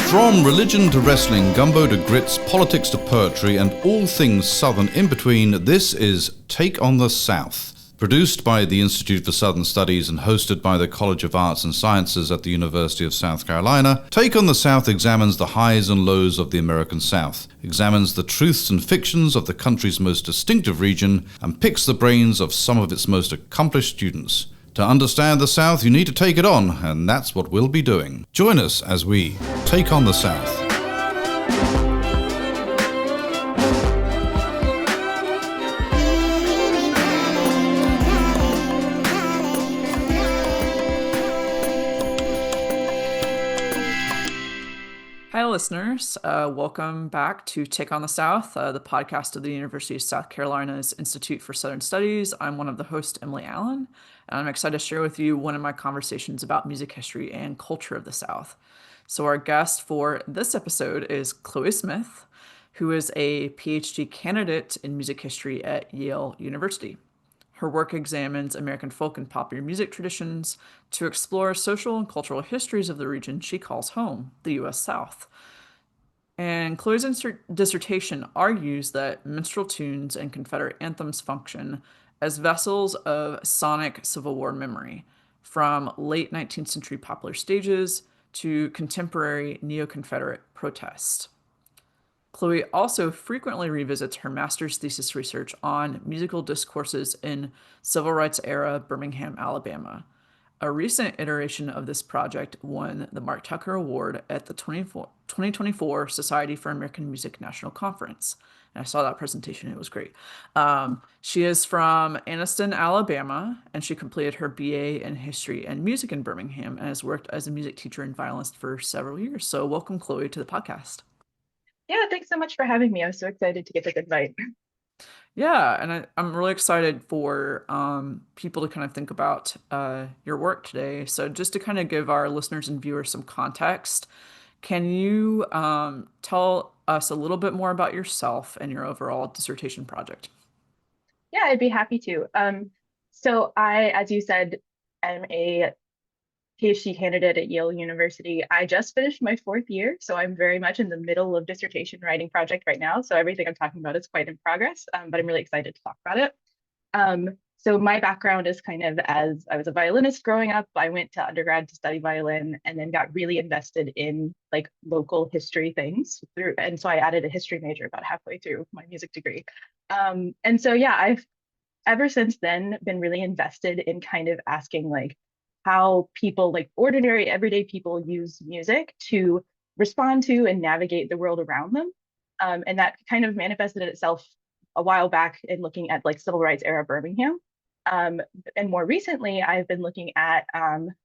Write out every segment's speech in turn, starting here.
From religion to wrestling, gumbo to grits, politics to poetry, and all things Southern in between, this is Take on the South. Produced by the Institute for Southern Studies and hosted by the College of Arts and Sciences at the University of South Carolina, Take on the South examines the highs and lows of the American South, examines the truths and fictions of the country's most distinctive region, and picks the brains of some of its most accomplished students. To understand the South, you need to take it on, and that's what we'll be doing. Join us as we take on the South. Hi, listeners. Welcome back to Take on the South, the podcast of the University of South Carolina's Institute for Southern Studies. I'm one of the hosts, Emily Allen, and I'm excited to share with you one of my conversations about music history and culture of the South. So our guest for this episode is Chloe Smith, who is a PhD candidate in music history at Yale University. Her work examines American folk and popular music traditions to explore social and cultural histories of the region she calls home, the U.S. South. And Chloe's dissertation argues that minstrel tunes and Confederate anthems function as vessels of sonic Civil War memory, from late 19th century popular stages to contemporary Neo-Confederate protest. Chloe also frequently revisits her master's thesis research on musical discourses in Civil Rights era Birmingham, Alabama. A recent iteration of this project won the Mark Tucker Award at the 2024 Society for American Music National Conference. And I saw that presentation. It was great. She is from Anniston, Alabama, and she completed her BA in History and Music in Birmingham and has worked as a music teacher and violinist for several years. So welcome, Chloe, to the podcast. Yeah, thanks so much for having me. I was so excited to get this invite. Yeah, and I'm really excited for people to kind of think about your work today. So just to kind of give our listeners and viewers some context, can you tell us a little bit more about yourself and your overall dissertation project? Yeah, I'd be happy to. So I, as you said, am a PhD candidate at Yale University. I just finished my fourth year, so I'm very much in the middle of dissertation writing project right now. So everything I'm talking about is quite in progress, but I'm really excited to talk about it. So my background is kind of, as I was a violinist growing up, I went to undergrad to study violin and then got really invested in like local history things and so I added a history major about halfway through my music degree. And so yeah, I've ever since then been really invested in kind of asking like how people, like ordinary everyday people, use music to respond to and navigate the world around them. And that kind of manifested itself a while back in looking at like civil rights era Birmingham. And more recently, I've been looking at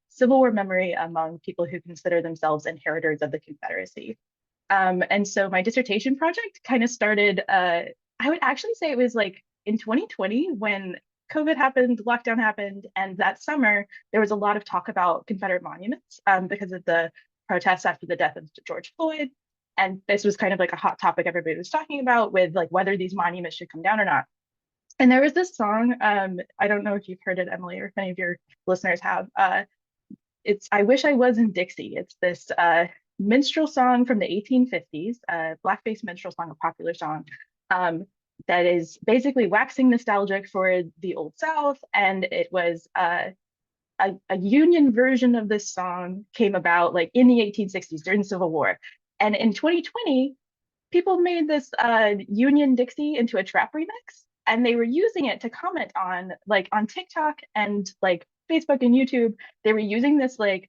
Civil War memory among people who consider themselves inheritors of the Confederacy. And so my dissertation project kind of started, I would actually say it was like in 2020 when COVID happened, lockdown happened, and that summer there was a lot of talk about Confederate monuments because of the protests after the death of George Floyd. And this was kind of like a hot topic everybody was talking about with like whether these monuments should come down or not. And there was this song, I don't know if you've heard it, Emily, or if any of your listeners have. It's I Wish I Was in Dixie. It's this minstrel song from the 1850s, blackface minstrel song, a popular song, that is basically waxing nostalgic for the Old South. And it was a Union version of this song came about like in the 1860s during the Civil War. And in 2020, people made this Union Dixie into a trap remix. And they were using it to comment on like on TikTok and like Facebook and YouTube. They were using this like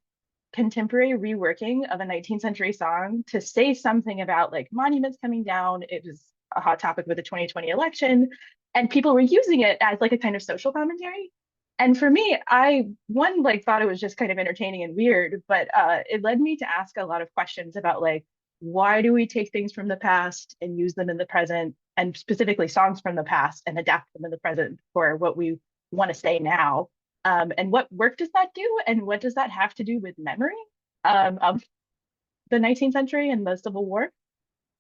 contemporary reworking of a 19th century song to say something about like monuments coming down. It was a hot topic with the 2020 election, and people were using it as like a kind of social commentary. And for me, I one like thought it was just kind of entertaining and weird, but it led me to ask a lot of questions about like why do we take things from the past and use them in the present, and specifically songs from the past and adapt them in the present for what we want to say now. And what work does that do? And what does that have to do with memory of the 19th century and the Civil War?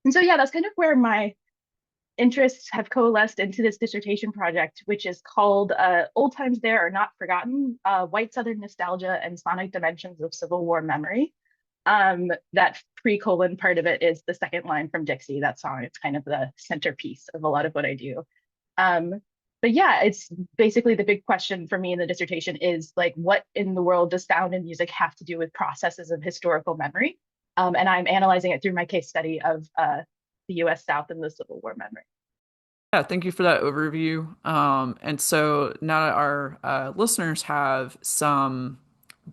And so, yeah, that's kind of where my interests have coalesced into this dissertation project, which is called Old Times There Are Not Forgotten, White Southern Nostalgia and Sonic Dimensions of Civil War Memory. That pre-colon part of it is the second line from Dixie, that song. It's kind of the centerpiece of a lot of what I do. Um, but yeah, it's basically the big question for me in the dissertation is like, what in the world does sound and music have to do with processes of historical memory? And I'm analyzing it through my case study of the US South and the Civil War memory. Yeah, thank you for that overview. And so now that our listeners have some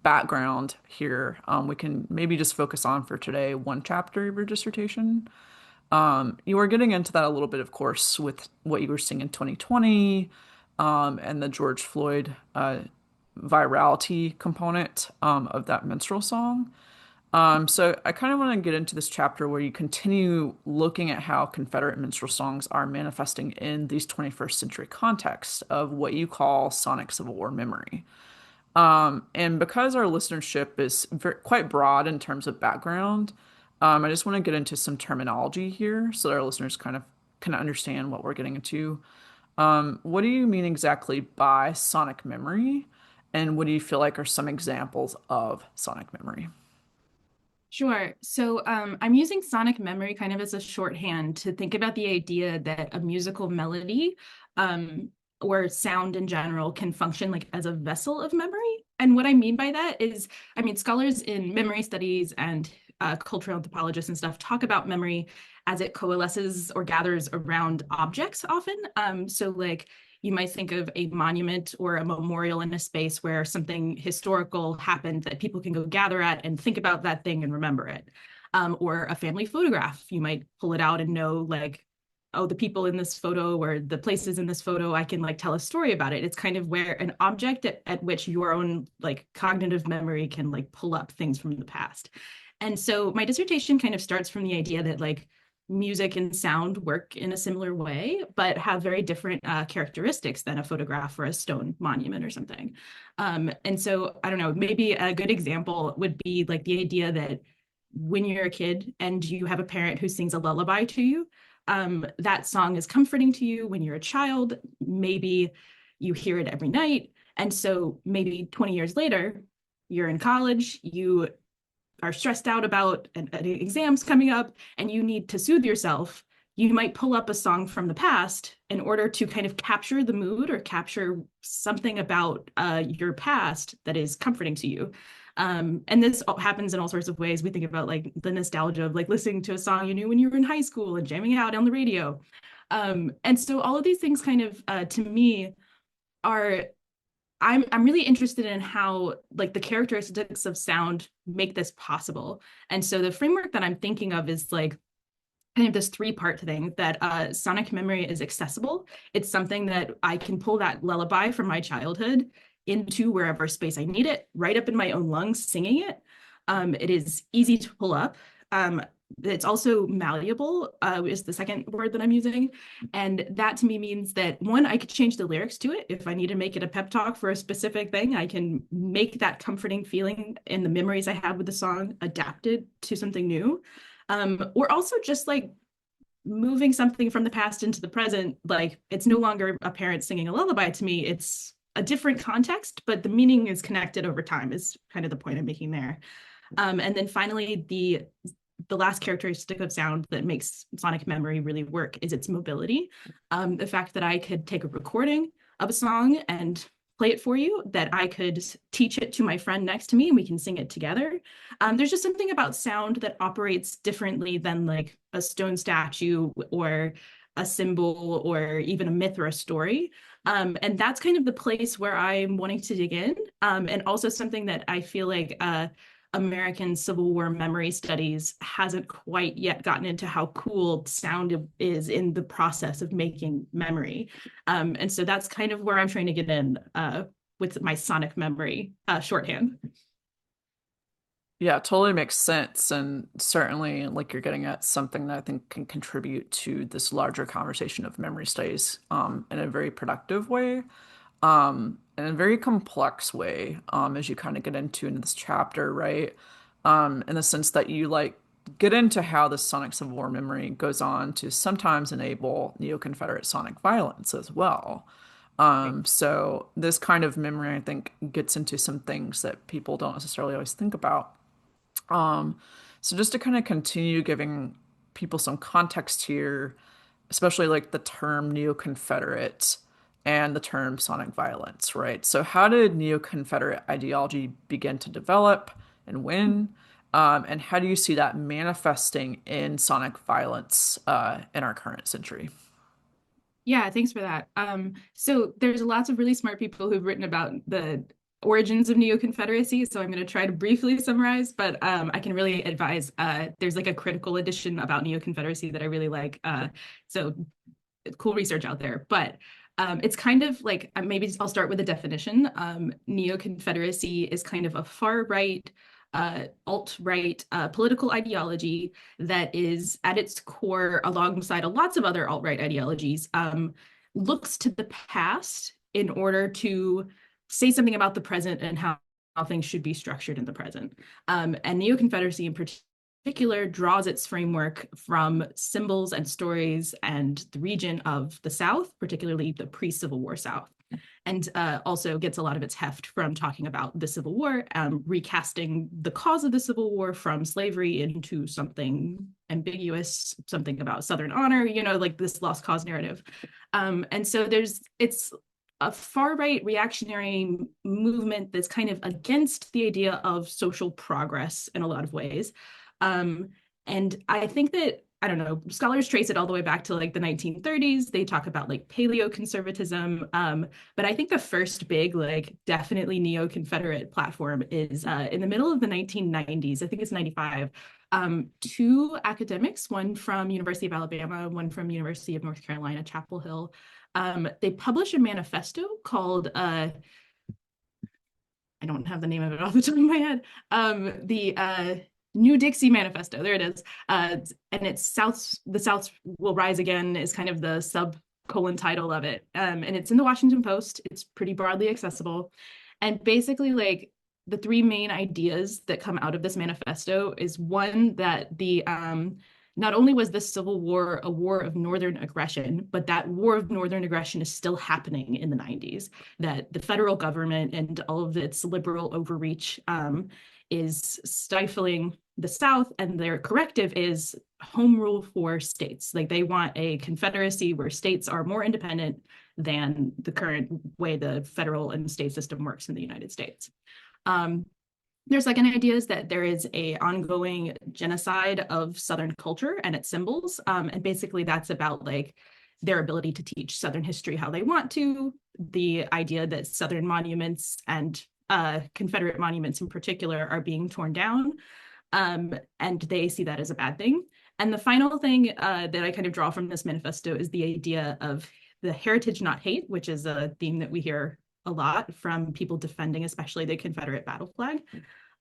background here, we can maybe just focus on for today one chapter of your dissertation. You were getting into that a little bit, of course, with what you were seeing in 2020, and the George Floyd virality component of that minstrel song. So I kind of want to get into this chapter where you continue looking at how Confederate minstrel songs are manifesting in these 21st century contexts of what you call sonic Civil War memory. And because our listenership is quite broad in terms of background, I just want to get into some terminology here so that our listeners kind of can understand what we're getting into. What do you mean exactly by sonic memory? And what do you feel like are some examples of sonic memory? Sure. So I'm using sonic memory kind of as a shorthand to think about the idea that a musical melody or sound in general can function like as a vessel of memory. And what I mean by that is, I mean, scholars in memory studies and cultural anthropologists and stuff talk about memory as it coalesces or gathers around objects often. So like you might think of a monument or a memorial in a space where something historical happened that people can go gather at and think about that thing and remember it. Or a family photograph, you might pull it out and know like, oh, the people in this photo or the places in this photo, I can like tell a story about it. It's kind of where an object at which your own like cognitive memory can like pull up things from the past. And so my dissertation kind of starts from the idea that like music and sound work in a similar way, but have very different characteristics than a photograph or a stone monument or something. And so I don't know, maybe a good example would be like the idea that when you're a kid and you have a parent who sings a lullaby to you, that song is comforting to you when you're a child. Maybe you hear it every night. And so maybe 20 years later, you're in college, you are stressed out about exams coming up and you need to soothe yourself, you might pull up a song from the past in order to kind of capture the mood or capture something about your past that is comforting to you. And this happens in all sorts of ways. We think about like the nostalgia of like listening to a song you knew when you were in high school and jamming out on the radio. And so all of these things kind of, to me, are I'm really interested in how like the characteristics of sound make this possible. And so the framework that I'm thinking of is like kind of this three-part thing that sonic memory is accessible. It's something that I can pull that lullaby from my childhood into wherever space I need it, right up in my own lungs, singing it. It is easy to pull up. It's also malleable, is the second word that I'm using. And that to me means that one, I could change the lyrics to it. If I need to make it a pep talk for a specific thing, I can make that comforting feeling in the memories I have with the song adapted to something new. Or also just like moving something from the past into the present, like it's no longer a parent singing a lullaby to me. It's a different context, but the meaning is connected over time is kind of the point I'm making there. And then finally, the last characteristic of sound that makes sonic memory really work is its mobility. The fact that I could take a recording of a song and play it for you, that I could teach it to my friend next to me and we can sing it together. There's just something about sound that operates differently than like a stone statue or a symbol or even a myth or a story. And that's kind of the place where I'm wanting to dig in. And also something that I feel like American Civil War memory studies hasn't quite yet gotten into how cool sound is in the process of making memory. And so that's kind of where I'm trying to get in with my sonic memory shorthand. Yeah, totally makes sense. And certainly, like you're getting at something that I think can contribute to this larger conversation of memory studies in a very productive way, in a very complex way, as you kind of get into in this chapter, right? In the sense that you like get into how the sonic Civil War memory goes on to sometimes enable Neo-Confederate sonic violence as well. So this kind of memory, I think, gets into some things that people don't necessarily always think about. So just to kind of continue giving people some context here, especially like the term Neo-Confederate and the term sonic violence, right? So how did Neo-Confederate ideology begin to develop and when? And how do you see that manifesting in sonic violence in our current century? Yeah, thanks for that. So there's lots of really smart people who've written about the origins of Neo-Confederacy. So I'm going to try to briefly summarize, but I can really advise. There's like a critical edition about Neo-Confederacy that I really like. So cool research out there. But it's kind of like, maybe I'll start with a definition. Neo-Confederacy is kind of a far right, alt-right political ideology that is at its core, alongside lots of other alt-right ideologies, looks to the past in order to say something about the present and how things should be structured in the present. And Neo-Confederacy in particular draws its framework from symbols and stories and the region of the South, particularly the pre-Civil War South. And also gets a lot of its heft from talking about the Civil War, recasting the cause of the Civil War from slavery into something ambiguous, something about Southern honor, like this lost cause narrative. And so it's a far-right reactionary movement that's kind of against the idea of social progress in a lot of ways. And I think that, I don't know, scholars trace it all the way back to like the 1930s. They talk about like paleoconservatism. But I think the first big, like definitely Neo-Confederate platform is in the middle of the 1990s. I think it's 95. Two academics, one from University of Alabama, one from University of North Carolina, Chapel Hill. They published a manifesto called, I don't have the name of it off the top of my head, the New Dixie Manifesto. There it is. And it's the South Will Rise Again is kind of the subcolon title of it. And it's in the Washington Post. It's pretty broadly accessible. And basically, like, the three main ideas that come out of this manifesto is one, that the not only was the Civil War a war of Northern aggression, but that war of Northern aggression is still happening in the 90s, that the federal government and all of its liberal overreach is stifling the South, and their corrective is home rule for states. Like, they want a confederacy where states are more independent than the current way the federal and state system works in the United States. Their second idea is that there is a ongoing genocide of Southern culture and its symbols. And basically that's about like their ability to teach Southern history how they want to, the idea that Southern monuments and Confederate monuments in particular are being torn down. And they see that as a bad thing. And the final thing that I kind of draw from this manifesto is the idea of the heritage, not hate, which is a theme that we hear a lot from people defending, especially the Confederate battle flag.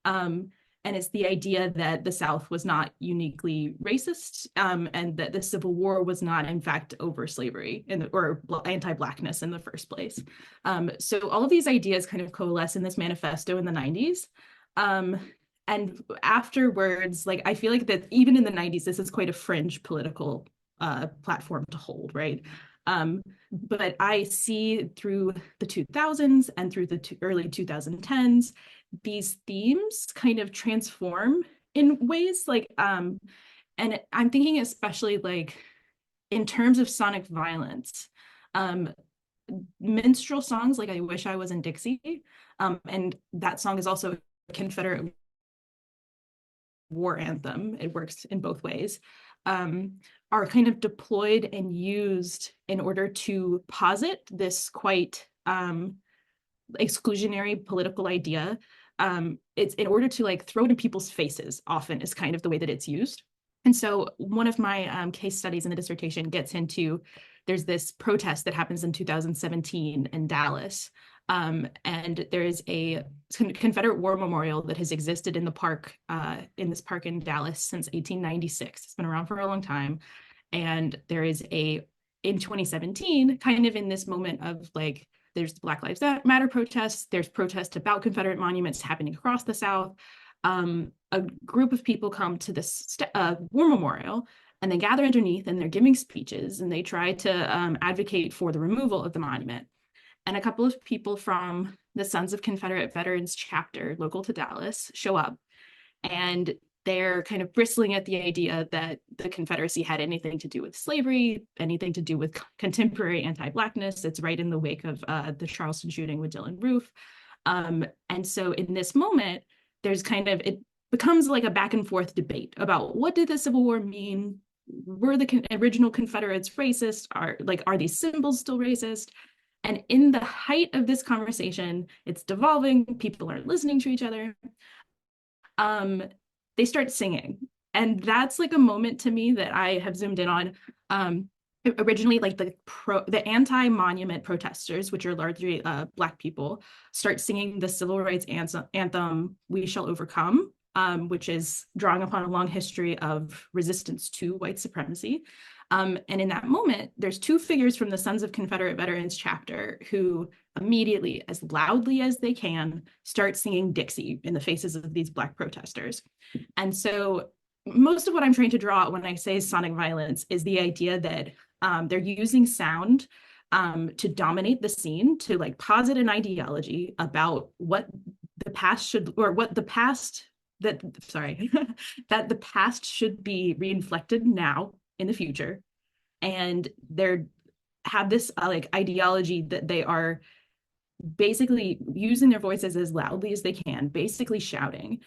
And it's the idea that the South was not uniquely racist, and that the Civil War was not, in fact, over slavery or anti-Blackness in the first place. So all of these ideas kind of coalesce in this manifesto in the 90s. And afterwards, like, I feel like that even in the 90s, this is quite a fringe political platform to hold, right? But I see through the 2000s and through the early 2010s, these themes kind of transform in ways like, and I'm thinking especially like in terms of sonic violence, minstrel songs like I Wish I Was in Dixie, and that song is also a Confederate war anthem. It works in both ways. Are kind of deployed and used in order to posit this quite exclusionary political idea. It's in order to like throw it in people's faces, often is kind of the way that it's used. And so one of my case studies in the dissertation gets into, there's this protest that happens in 2017 in Dallas. And there is a Confederate War Memorial that has existed in the park, in this park in Dallas since 1896. It's been around for a long time. And there is in 2017, kind of in this moment of like, there's the Black Lives Matter protests, there's protests about Confederate monuments happening across the South. A group of people come to this war memorial and they gather underneath and they're giving speeches and they try to advocate for the removal of the monument. And a couple of people from the Sons of Confederate Veterans chapter, local to Dallas, show up And they're kind of bristling at the idea that the Confederacy had anything to do with slavery, anything to do with contemporary anti-Blackness. It's right in the wake of the Charleston shooting with Dylann Roof. And so in this moment, there's kind of, it becomes like a back and forth debate about what did the Civil War mean? Were the original Confederates racist? Are these symbols still racist? And in the height of this conversation, it's devolving, people aren't listening to each other. They start singing. And that's like a moment to me that I have zoomed in on. Originally, like the anti-monument protesters, which are largely Black people, start singing the civil rights anthem, "We Shall Overcome," which is drawing upon a long history of resistance to white supremacy. And in that moment, there's two figures from the Sons of Confederate Veterans chapter who immediately, as loudly as they can, start singing Dixie in the faces of these Black protesters. And so most of what I'm trying to draw when I say sonic violence is the idea that they're using sound to dominate the scene, to like posit an ideology about what the past should, or what the past, that the past should be reinflected now in the future. And they're have this like ideology that they are basically using their voices as loudly as they can, basically shouting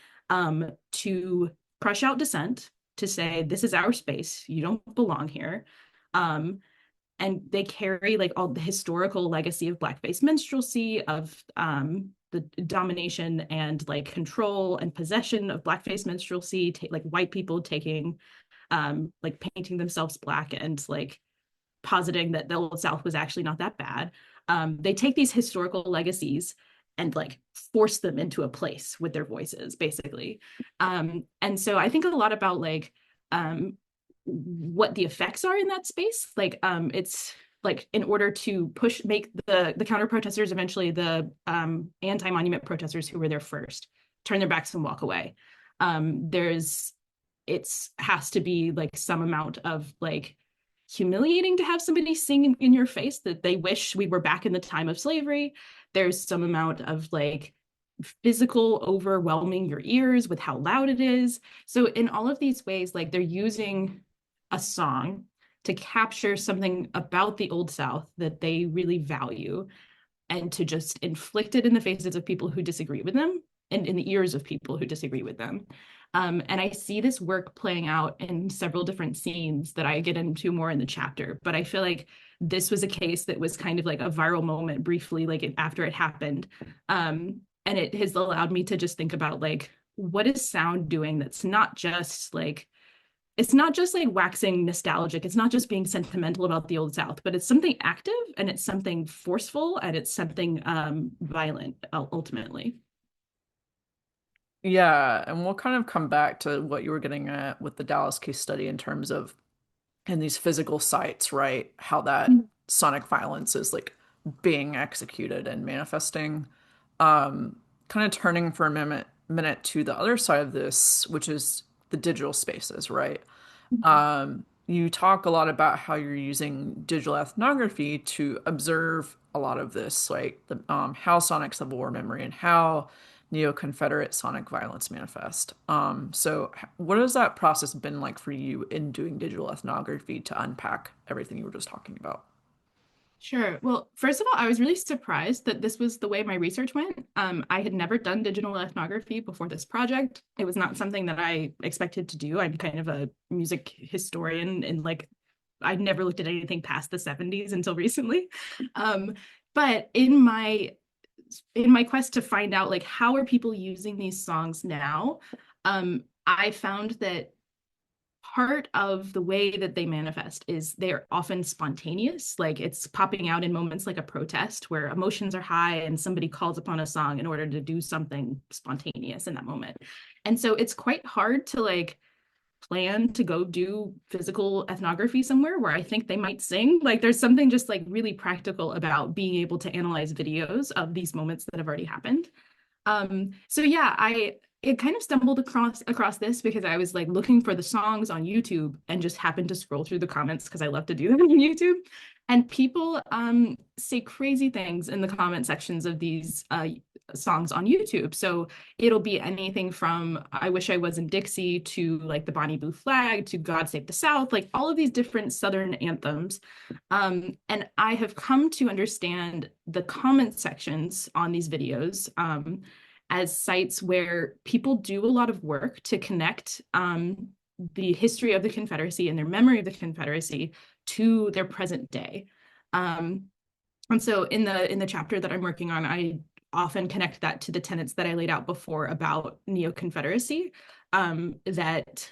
to crush out dissent, to say, this is our space, you don't belong here. And they carry like all the historical legacy of blackface minstrelsy, of the domination and like control and possession of blackface minstrelsy, like white people taking like painting themselves Black and like positing that the Old South was actually not that bad. They take these historical legacies and like force them into a place with their voices, basically. And so I think a lot about like what the effects are in that space. Like it's like in order to make the counter protesters, eventually the anti-monument protesters who were there first, turn their backs and walk away. It has to be like some amount of like humiliating to have somebody sing in your face that they wish we were back in the time of slavery. There's some amount of like physical overwhelming your ears with how loud it is. So in all of these ways, like they're using a song to capture something about the Old South that they really value, and to just inflict it in the faces of people who disagree with them and in the ears of people who disagree with them. And I see this work playing out in several different scenes that I get into more in the chapter, but I feel like this was a case that was kind of like a viral moment briefly, like after it happened. And it has allowed me to just think about like, what is sound doing that's not just like, it's not just like waxing nostalgic, it's not just being sentimental about the Old South, but it's something active and it's something forceful and it's something violent ultimately. Yeah, and we'll kind of come back to what you were getting at with the Dallas case study in terms of in these physical sites, right? How that sonic violence is like being executed and manifesting. Kind of turning for a minute to the other side of this, which is the digital spaces, right? You talk a lot about how you're using digital ethnography to observe a lot of this, like the how sonic Civil War memory and how Neo-Confederate sonic violence manifest. So what has that process been like for you in doing digital ethnography to unpack everything you were just talking about? Sure. Well, first of all, I was really surprised that this was the way my research went. I had never done digital ethnography before this project. It was not something that I expected to do. I'm kind of a music historian, and like I'd never looked at anything past the 70s until recently. But in my quest to find out like how are people using these songs now, I found that part of the way that they manifest is they're often spontaneous. Like it's popping out in moments like a protest where emotions are high and somebody calls upon a song in order to do something spontaneous in that moment. And so it's quite hard to like plan to go do physical ethnography somewhere where I think they might sing. Like there's something just like really practical about being able to analyze videos of these moments that have already happened. So yeah, it kind of stumbled across this because I was like looking for the songs on YouTube and just happened to scroll through the comments because I love to do that on YouTube. And people say crazy things in the comment sections of these songs on YouTube. So it'll be anything from I Wish I Was in Dixie to like the Bonnie Blue Flag to God Save the South, like all of these different Southern anthems. And I have come to understand the comment sections on these videos as sites where people do a lot of work to connect the history of the Confederacy and their memory of the Confederacy to their present day. And so in the chapter that I'm working on, I often connect that to the tenets that I laid out before about Neo-Confederacy, that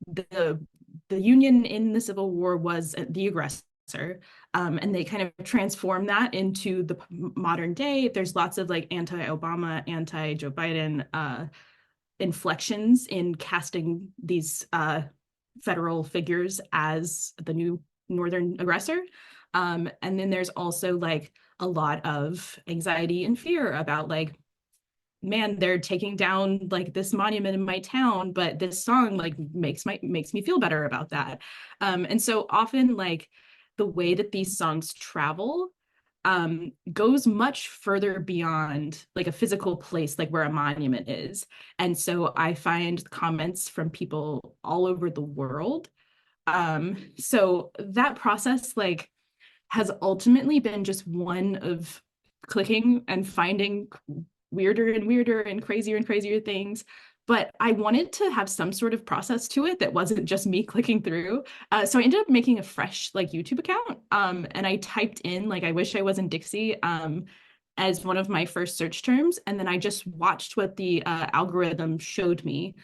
the Union in the Civil War was the aggressor, and they kind of transform that into the modern day. There's lots of like anti-Obama, anti-Joe Biden inflections in casting these federal figures as the new Northern aggressor. And then there's also like a lot of anxiety and fear about like, man, they're taking down like this monument in my town, but this song like makes me feel better about that. And so often like the way that these songs travel goes much further beyond like a physical place, like where a monument is. And so I find comments from people all over the world. So that process like has ultimately been just one of clicking and finding weirder and weirder and crazier things. But I wanted to have some sort of process to it that wasn't just me clicking through. So I ended up making a fresh like YouTube account. And I typed in like, I wish I was in Dixie as one of my first search terms. And then I just watched what the algorithm showed me.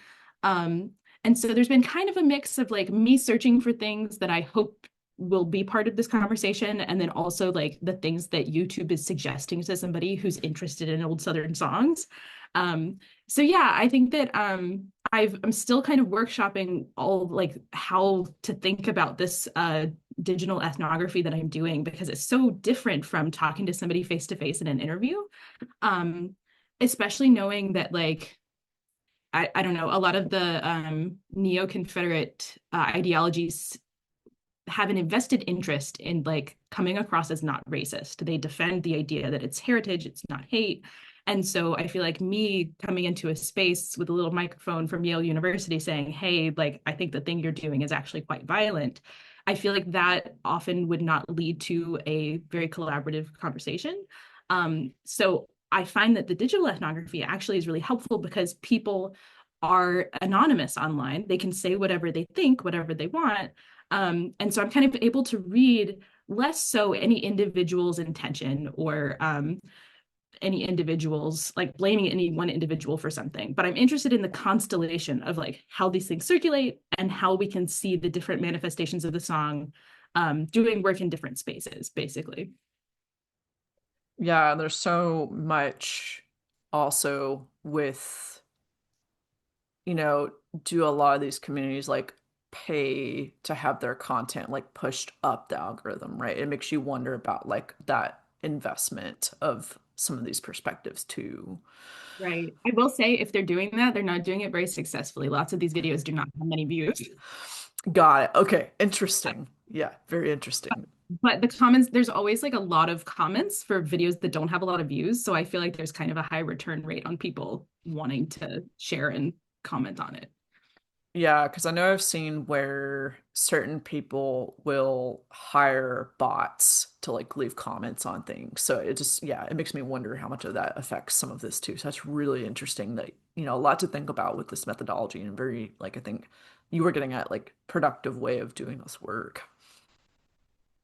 And so there's been kind of a mix of like me searching for things that I hope will be part of this conversation, and then also like the things that YouTube is suggesting to somebody who's interested in old Southern songs. So yeah, I think that I'm still kind of workshopping all like how to think about this digital ethnography that I'm doing, because it's so different from talking to somebody face to face in an interview. Especially knowing that like I don't know, a lot of the Neo-Confederate ideologies have an invested interest in like coming across as not racist. They defend the idea that it's heritage, it's not hate. And so I feel like me coming into a space with a little microphone from Yale University saying, hey, like, I think the thing you're doing is actually quite violent. I feel like that often would not lead to a very collaborative conversation. So I find that the digital ethnography actually is really helpful because people are anonymous online. They can say whatever they think, whatever they want. And so I'm kind of able to read less so any individual's intention or any individuals like blaming any one individual for something, but I'm interested in the constellation of like how these things circulate and how we can see the different manifestations of the song doing work in different spaces, basically. Yeah, there's so much also with, do a lot of these communities like pay to have their content like pushed up the algorithm, right? It makes you wonder about like that investment of some of these perspectives too. Right. I will say if they're doing that, they're not doing it very successfully. Lots of these videos do not have many views. Got it. Okay. Interesting. Yeah, very interesting. But the comments, there's always like a lot of comments for videos that don't have a lot of views. So I feel like there's kind of a high return rate on people wanting to share and comment on it. Yeah, because I know I've seen where certain people will hire bots to like leave comments on things. So it just, yeah, it makes me wonder how much of that affects some of this too. So that's really interesting that, a lot to think about with this methodology and very, like, I think you were getting at like productive way of doing this work.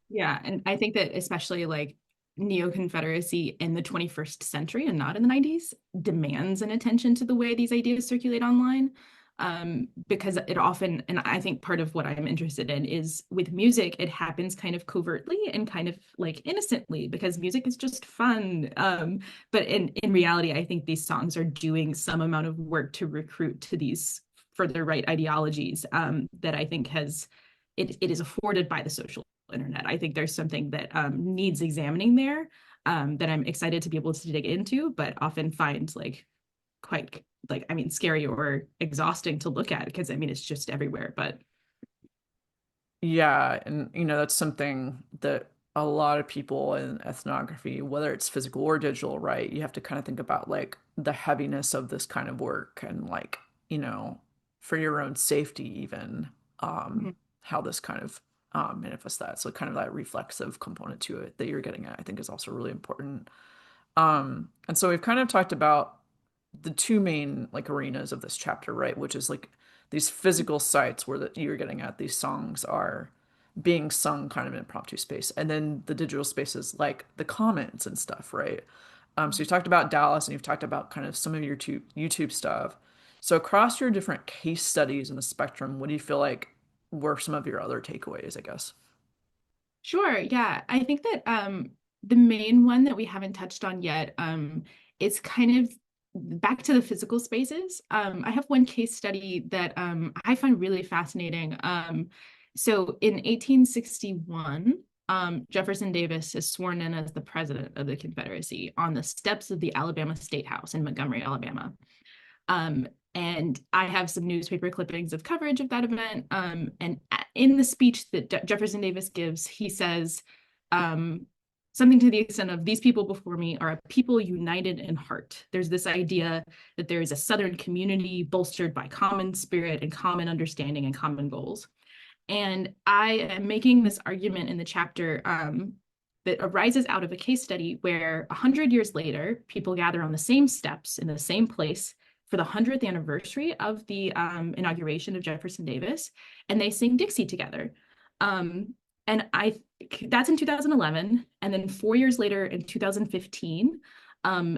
Yeah, and I think that especially like neo-Confederacy in the 21st century and not in the 90s demands an attention to the way these ideas circulate online. Because it often, and I think part of what I'm interested in is with music, it happens kind of covertly and kind of like innocently because music is just fun. But in reality, I think these songs are doing some amount of work to recruit to these further right ideologies that I think it is afforded by the social internet. I think there's something that needs examining there that I'm excited to be able to dig into, but often find like quite like, I mean, scary or exhausting to look at because I mean, it's just everywhere. But Yeah, and that's something that a lot of people in ethnography, whether it's physical or digital, right? You have to kind of think about like the heaviness of this kind of work and like, you know, for your own safety even, Mhm. how this kind of manifests that. So kind of that reflexive component to it that you're getting at, I think is also really important. And so we've kind of talked about the two main like arenas of this chapter, right? Which is like these physical sites where that you're getting at these songs are being sung kind of in impromptu space, and then the digital spaces like the comments and stuff, right? So you've talked about Dallas and you've talked about kind of some of your YouTube stuff. So across your different case studies in the spectrum, what do you feel like were some of your other takeaways, I guess? Sure. Yeah. I think that the main one that we haven't touched on yet is kind of back to the physical spaces. I have one case study that I find really fascinating. So in 1861, Jefferson Davis is sworn in as the president of the Confederacy on the steps of the Alabama State House in Montgomery, Alabama. Um, and I have some newspaper clippings of coverage of that event. And in the speech that Jefferson Davis gives, he says something to the extent of, "These people before me are a people united in heart." There's this idea that there is a Southern community bolstered by common spirit and common understanding and common goals. And I am making this argument in the chapter that arises out of a case study where 100 years later, people gather on the same steps in the same place for the 100th anniversary of the inauguration of Jefferson Davis, and they sing Dixie together. Um, and that's in 2011. And then 4 years later in 2015,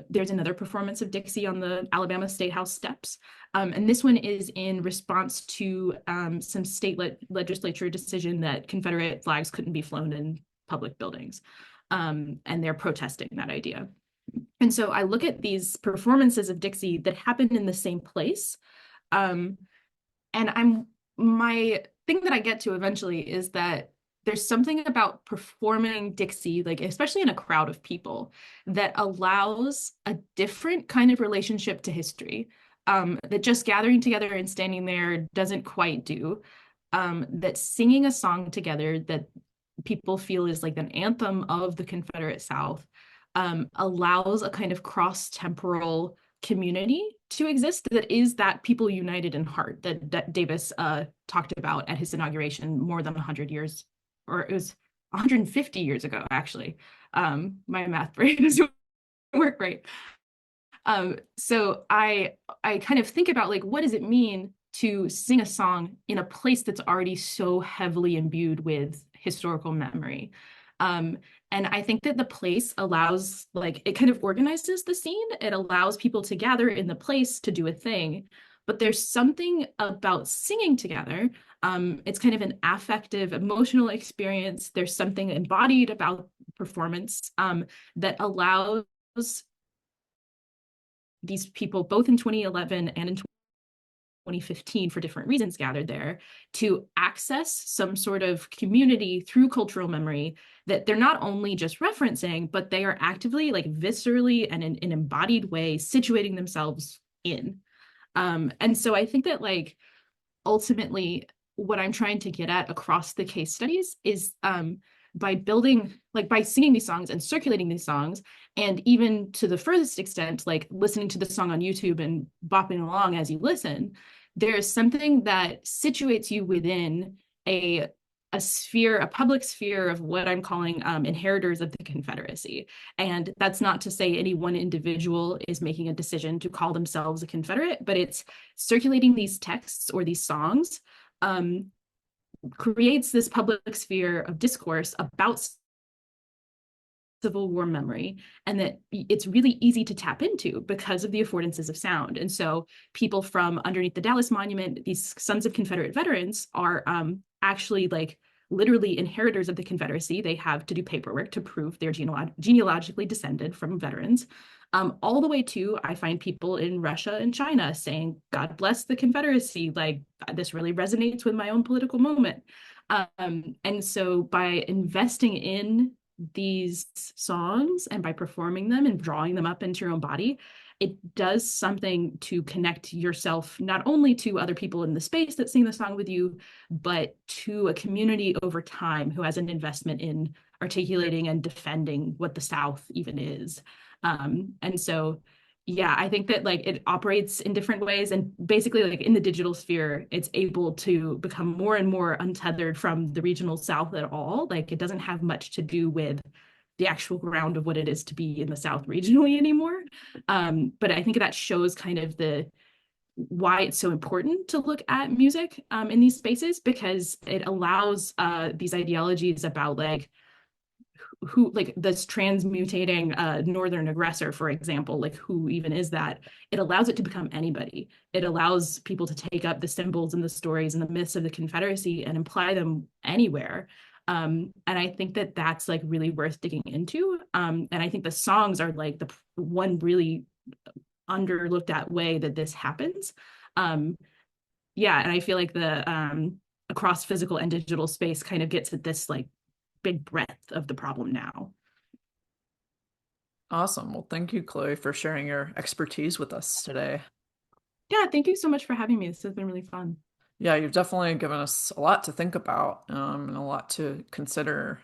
there's another performance of Dixie on the Alabama State House steps. And this one is in response to some state legislature decision that Confederate flags couldn't be flown in public buildings. And they're protesting that idea. And so I look at these performances of Dixie that happen in the same place. And my thing that I get to eventually is that there's something about performing Dixie, like especially in a crowd of people, that allows a different kind of relationship to history, that just gathering together and standing there doesn't quite do. That singing a song together that people feel is like an anthem of the Confederate South allows a kind of cross-temporal community to exist that is that people united in heart that Davis talked about at his inauguration more than 100 years, or it was 150 years ago, actually. My math brain doesn't work right. So I kind of think about like, what does it mean to sing a song in a place that's already so heavily imbued with historical memory? And I think that the place allows, like, it kind of organizes the scene. It allows people to gather in the place to do a thing. But there's something about singing together. It's kind of an affective, emotional experience. There's something embodied about performance that allows these people, both in 2011 and in 2015 for different reasons gathered there, to access some sort of community through cultural memory that they're not only just referencing, but they are actively, like viscerally and in an embodied way, situating themselves in. And so I think that like ultimately what I'm trying to get at across the case studies is by building, like by singing these songs and circulating these songs, and even to the furthest extent, like listening to the song on YouTube and bopping along as you listen, there's something that situates you within a sphere, a public sphere of what I'm calling inheritors of the Confederacy. And that's not to say any one individual is making a decision to call themselves a Confederate, but it's circulating these texts or these songs creates this public sphere of discourse about Civil War memory, and that it's really easy to tap into because of the affordances of sound. And so people from underneath the Dallas Monument, these Sons of Confederate Veterans, are actually like literally inheritors of the Confederacy. They have to do paperwork to prove they're genealogically descended from veterans. All the way to, I find people in Russia and China saying, "God bless the Confederacy." Like, this really resonates with my own political moment. And so by investing in these songs and by performing them and drawing them up into your own body, it does something to connect yourself not only to other people in the space that sing the song with you, but to a community over time who has an investment in articulating and defending what the South even is. And so, yeah, I think that like it operates in different ways, and basically like in the digital sphere, it's able to become more and more untethered from the regional South at all. Like it doesn't have much to do with the actual ground of what it is to be in the South regionally anymore. But I think that shows kind of why it's so important to look at music in these spaces, because it allows these ideologies about like who, like this transmutating northern aggressor, for example, like who even is that? It allows it to become anybody. It allows people to take up the symbols and the stories and the myths of the Confederacy and apply them anywhere. And I think that that's like really worth digging into. And I think the songs are like the one really underlooked at way that this happens. Yeah, and I feel like the across physical and digital space kind of gets at this like big breadth of the problem now. Awesome. Well, thank you, Chloe, for sharing your expertise with us today. Yeah, thank you so much for having me. This has been really fun. Yeah, you've definitely given us a lot to think about and a lot to consider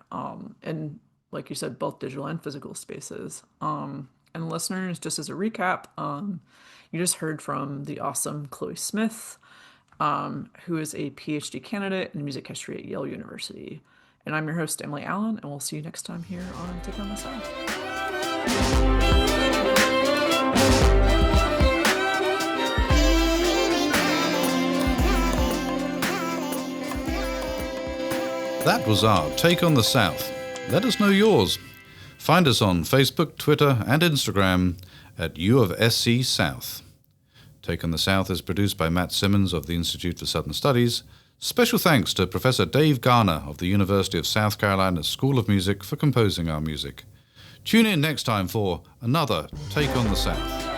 in, like you said, both digital and physical spaces. And listeners, just as a recap, you just heard from the awesome Chloe Smith, who is a PhD candidate in music history at Yale University. And I'm your host, Emily Allen, and we'll see you next time here on Take on the South. That was our Take on the South. Let us know yours. Find us on Facebook, Twitter, and Instagram at U of SC South. Take on the South is produced by Matt Simmons of the Institute for Southern Studies. Special thanks to Professor Dave Garner of the University of South Carolina School of Music for composing our music. Tune in next time for another Take on the South.